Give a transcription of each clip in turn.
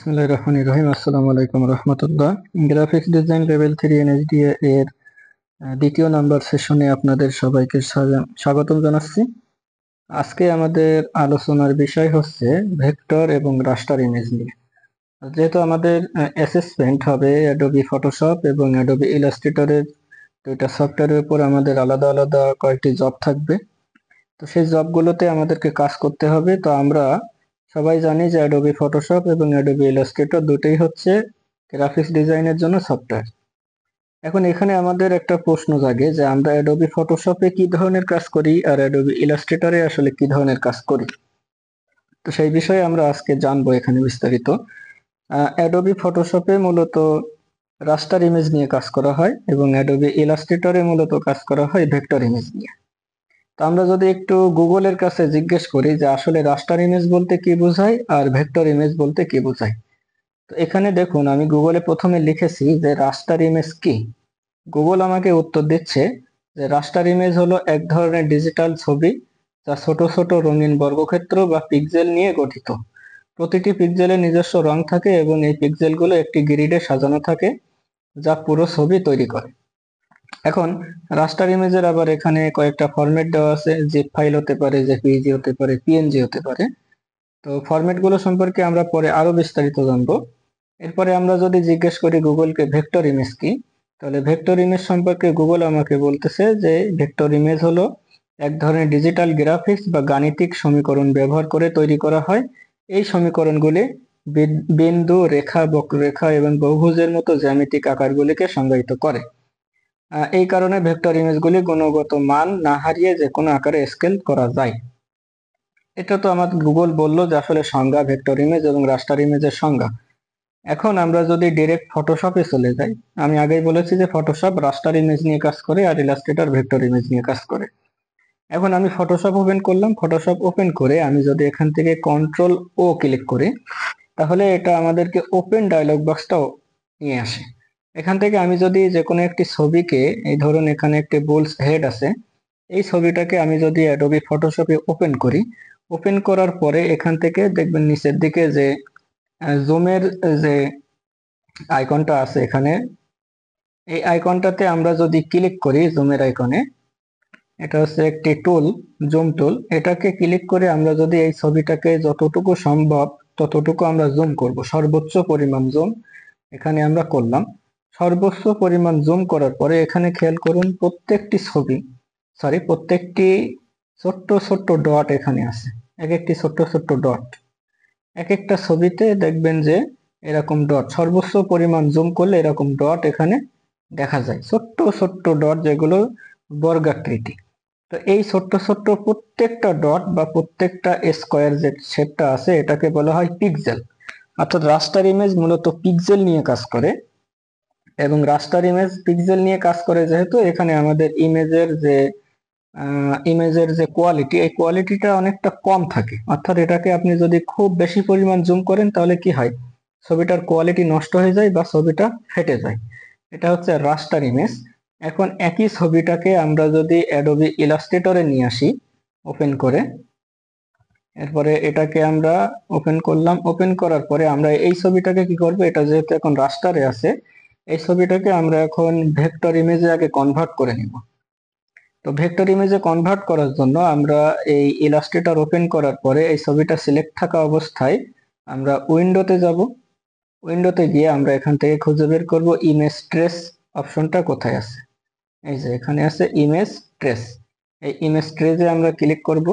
বিসমিল্লাহির রহমানির রহিম। আসসালামু আলাইকুম রহমতুল্লাহ। গ্রাফিক্স ডিজাইন লেভেল 3 এনএসডিএ এর দ্বিতীয় নাম্বার সেশনে আপনাদের সবাইকে স্বাগতম জানাচ্ছি। আজকে আমাদের আলোচনার বিষয় হচ্ছে ভেক্টর এবং রাস্টার ইমেজ নিয়ে। যেহেতু আমাদের অ্যাসেসমেন্ট হবে অ্যাডোবি ফটোশপ এবং অ্যাডোবি ইলাস্ট্রেটরের দুইটা সফটওয়্যারের উপর আমাদের আলাদা আলাদা কয়েকটি জব থাকবে। তো সেই জবগুলোতে আমাদেরকে কাজ করতে হবে। তো আমরা সবাই জানি যে অ্যাডোবি ফটোশপ এবং অ্যাডোবি ইলাস্ট্রেটর দুটোই হচ্ছে গ্রাফিক্স ডিজাইনের জন্য সফটওয়্যার। এখন এখানে আমাদের একটা প্রশ্ন জাগে যে আমরা অ্যাডোবি ফটোশপে কি ধরনের কাজ করি আর অ্যাডোবি ইলাস্ট্রেটরে আসলে কি ধরনের কাজ করি। তো সেই বিষয়ে আমরা আজকে জানবো এখানে বিস্তারিত। অ্যাডোবি ফটোশপে মূলত রাস্টার ইমেজ নিয়ে কাজ করা হয় এবং অ্যাডোবি ইলাস্ট্রেটরে মূলত কাজ করা হয় ভেক্টর ইমেজ নিয়ে। তো আমরা যদি একটু গুগলের কাছে জিজ্ঞেস করি যে আসলে রাস্টার ইমেজ বলতে কি বোঝায় আর ভেক্টর ইমেজ বলতে কি বোঝায়, তো এখানে দেখুন আমি গুগলে প্রথমে লিখেছি যে রাস্টার ইমেজ কি। গুগল আমাকে উত্তর দিচ্ছে যে রাস্টার ইমেজ হলো এক ধরনের ডিজিটাল ছবি যা ছোট ছোট রঙিন বর্গক্ষেত্র বা পিক্সেল নিয়ে গঠিত। প্রতিটি পিক্সেলের নিজস্ব রং থাকে এবং এই পিক্সেলগুলো একটি গ্রিডে সাজানো থাকে যা পুরো ছবি তৈরি করে। এখন রাস্টার ইমেজের আবার এখানে কয়েকটা ফরম্যাট দেওয়া আছে, জিপ ফাইল হতে পারে, জেপিইজি হতে পারে, পিএনজি হতে পারে। তো ফরম্যাট গুলো সম্পর্কে আমরা পরে আরো বিস্তারিত জানবো। এরপরে আমরা যদি জিজ্ঞেস করি গুগলকে ভেক্টর ইমেজ কি, তাহলে ভেক্টর ইমেজ সম্পর্কে গুগল আমাকে বলতেছে যে ভেক্টর ইমেজ হলো এক ধরনের ডিজিটাল গ্রাফিক্স বা গাণিতিক সমীকরণ ব্যবহার করে তৈরি করা হয়। এই সমীকরণগুলি বিন্দু, রেখা, বক্ররেখা এবং বহুভুজের মতো জ্যামিতিক আকারগুলিকে সংজ্ঞায়িত করে। এই কারণে ভেক্টর ইমেজগুলি গুণগত মান না হারিয়ে যে কোনো আকারে স্কেল করা যায়। এটা তো আমাদের গুগল বললো যে আসলে সংজ্ঞা ভেক্টর ইমেজ এবং রাস্টার ইমেজের সংজ্ঞা। এখন আমরা যদি ডিরেক্ট ফটোশপে চলে যাই, আমি আগেই বলেছি যে ফটোশপ রাস্টার ইমেজ নিয়ে কাজ করে আর ইলাস্ট্রেটর ভেক্টর ইমেজ নিয়ে কাজ করে। এখন আমি ফটোশপ ওপেন করলাম। ফটোশপ ওপেন করে আমি যদি এখান থেকে কন্ট্রোল ও ক্লিক করি, তাহলে এটা আমাদেরকে ওপেন ডায়লগ বক্সটাও নিয়ে আসে। এখান থেকে আমি যদি যে কোনো একটি ছবিকে, এই ধরুন এখানে একটি বুলস হেড আছে, এই ছবিটাকে আমি যদি অ্যাডোবি ফটোশপে ওপেন করি, ওপেন করার পরে এখান থেকে দেখবেন নিচের দিকে যে জুমের যে আইকনটা আছে এখানে, এই আইকনটাতে আমরা যদি ক্লিক করি, জুমের আইকনে, এটা হচ্ছে একটি টুল, জুম টুল। এটাকে ক্লিক করে আমরা যদি এই ছবিটাকে যতটুকু সম্ভব ততটুকু আমরা জুম করব, সর্বোচ্চ পরিমাণ জুম এখানে আমরা করলাম। সর্বোচ্চ পরিমাণ জুম করার পরে এখানে খেয়াল করুন প্রত্যেকটি ছোট্ট ছোট্ট ডট এখানে আছে, এক একটি ছোট্ট ছোট্ট ডট। এক একটা ছবিতে দেখবেন যে এরকম ডট, সর্বোচ্চ পরিমাণ জুম করলে এরকম ডট এখানে দেখা যায়, ছোট্ট ছোট্ট ডট যেগুলো বর্গাকৃতি। তো এই ছোট্ট ছোট্ট প্রত্যেকটা ডট বা প্রত্যেকটা স্কোয়ার যে শেপটা আছে এটাকে বলা হয় পিক্সেল। অর্থাৎ রাস্টার ইমেজ মূলত পিক্সেল নিয়ে কাজ করে এবং রাস্টার ইমেজ পিক্সেল নিয়ে কাজ করে যেহেতু এখানে আমাদের ইমেজের যে কোয়ালিটি, এই কোয়ালিটিটা অনেকটা কম থাকে। অর্থাৎ এটাকে আপনি যদি খুব বেশি পরিমাণ জুম করেন তাহলে কি হয়, ছবিটার কোয়ালিটি নষ্ট হয়ে যায় বা ছবিটা ফেটে যায়। এটা হচ্ছে রাস্টার ইমেজ। এখন একই ছবিটাকে আমরা যদি অ্যাডোবি ইলাস্ট্রেটরে নিয়ে আসি ওপেন করে, এরপরে এটাকে আমরা ওপেন করলাম। ওপেন করার পরে আমরা এই ছবিটাকে কি করব, এটা যেহেতু এখন রাস্টারে আছে, এই ছবিটাকে আমরা এখন ভেক্টর ইমেজে আগে কনভার্ট করে নিব। তো ভেক্টর ইমেজে কনভার্ট করার জন্য আমরা এই ইলাস্ট্রেটর ওপেন করার পরে এই ছবিটা সিলেক্ট থাকা অবস্থায় আমরা উইন্ডোতে যাব। উইন্ডোতে গিয়ে আমরা এখান থেকে খুঁজে বের করব ইমেজ ট্রেস অপশনটা কোথায় আছে। এই যে এখানে আছে ইমেজ ট্রেস। এই ইমেজ ট্রেসে আমরা ক্লিক করব।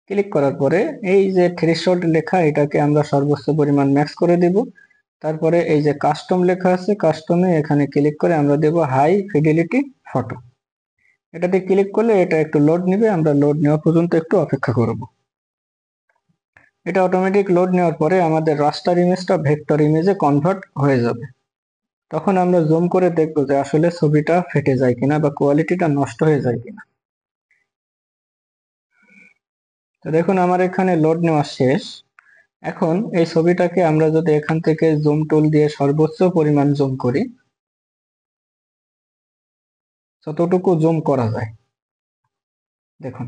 ক্লিক করার পরে এই যে থ্রেশহোল্ড লেখা, এটাকে আমরা সর্বোচ্চ পরিমাণ ম্যাক্স করে দেব। তারপরে এই যে কাস্টম লেখা আছে, কাস্টমে এখানে ক্লিক করে আমরা দেব হাই ফিডেলিটি ফটো। এটাতে ক্লিক করলে এটা একটু লোড নেবে, আমরা লোড নেওয়া পর্যন্ত একটু অপেক্ষা করব। এটা অটোমেটিক লোড নেওয়ার পরে আমাদের রাস্টার ইমেজটা ভেক্টর ইমেজে কনভার্ট হয়ে যাবে। তখন আমরা জুম করে দেখবো যে আসলে ছবিটা ফেটে যায় কিনা বা কোয়ালিটিটা নষ্ট হয়ে যায় কিনা। তো দেখুন আমার এখানে লোড নেওয়া শেষ। এখন এই ছবিটাকে আমরা যদি এখান থেকে জুম টুল দিয়ে সর্বোচ্চ পরিমাণ জুম করি, যতটুকু জুম করা যায়, দেখুন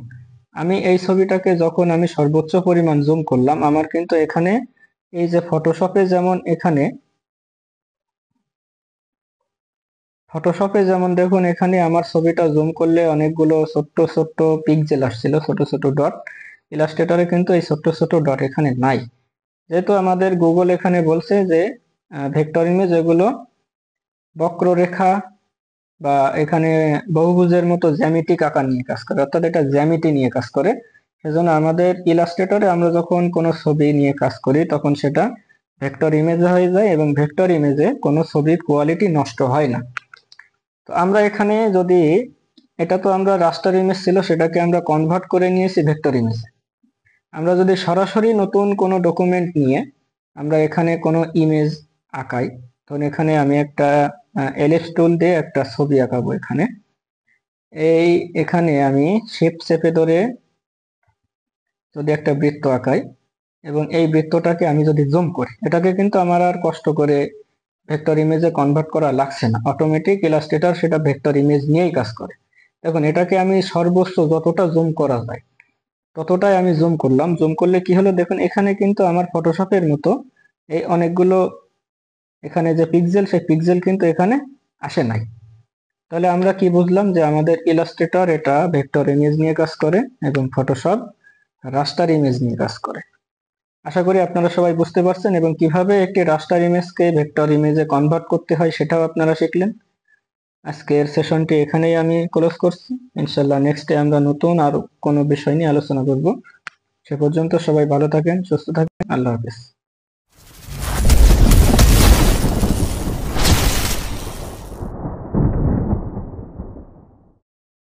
আমি এই ছবিটাকে যখন আমি সর্বোচ্চ পরিমাণ জুম করলাম, আমার কিন্তু এখানে এই যে ফটোশপে যেমন দেখুন এখানে আমার ছবিটা জুম করলে অনেকগুলো ছোট্ট ছোট্ট পিক্সেল আসছিল, ছোট ছোট ডট। ইলাস্ট্রেটরে কিন্তু এই ছোট্ট ছোট ডট এখানে নাই, যেহেতু আমাদের গুগল এখানে বলছে যে ভেক্টর ইমেজ এগুলো বক্ররেখা বা এখানে বহুভুজের মতো জ্যামিতিক আকার নিয়ে কাজ করে, অর্থাৎ এটা জ্যামিতি নিয়ে কাজ করে। সেজন্য আমাদের ইলাস্ট্রেটরে আমরা যখন কোনো ছবি নিয়ে কাজ করি তখন সেটা ভেক্টর ইমেজ হয়ে যায় এবং ভেক্টর ইমেজে কোনো ছবির কোয়ালিটি নষ্ট হয় না। তো আমরা এখানে যদি এটা তো আমরা রাস্টার ইমেজ ছিল, সেটাকে আমরা কনভার্ট করে নিয়েছি ভেক্টর ইমেজে। আমরা যদি সরাসরি নতুন কোনো ডকুমেন্ট নিয়ে আমরা এখানে কোনো ইমেজ আঁকাই, তখন এখানে আমি একটা এলিপস টুল দিয়ে একটা ছবি আঁকাবো। এখানে আমি শিফট চেপে ধরে যদি একটা বৃত্ত আঁকাই এবং এই বৃত্তটাকে আমি যদি জুম করি, এটাকে কিন্তু আমার আর কষ্ট করে ভেক্টর ইমেজে কনভার্ট করা লাগছে না, অটোমেটিক ইলাস্ট্রেটর সেটা ভেক্টর ইমেজ নিয়েই কাজ করে। দেখুন এটাকে আমি সর্বোচ্চ যতটা জুম করা যায় ততটাই আমি জুম করলাম। জুম করলে কি হলো দেখুন, এখানে কিন্তু আমার ফটোশপের মতো এই অনেকগুলো এখানে যে পিক্সেল, সেই পিক্সেল কিন্তু এখানে আসে নাই। তাহলে আমরা কি বুঝলাম যে আমাদের ইলাস্ট্রেটর এটা ভেক্টর ইমেজ নিয়ে কাজ করে এবং ফটোশপ রাস্টার ইমেজ নিয়ে কাজ করে। আশা করি আপনারা সবাই বুঝতে পারছেন এবং কিভাবে একটি রাস্টার ইমেজকে ভেক্টর ইমেজে কনভার্ট করতে হয় সেটাও আপনারা শিখলেন। আজকের সেশনটি এখানেই আমি ক্লোজ করছি। ইনশাল্লাহ নেক্সটে আমরা নতুন আর কোনো বিষয় নিয়ে আলোচনা করব। সে পর্যন্ত সবাই ভালো থাকেন, সুস্থ থাকেন। আল্লাহ হাফেজ।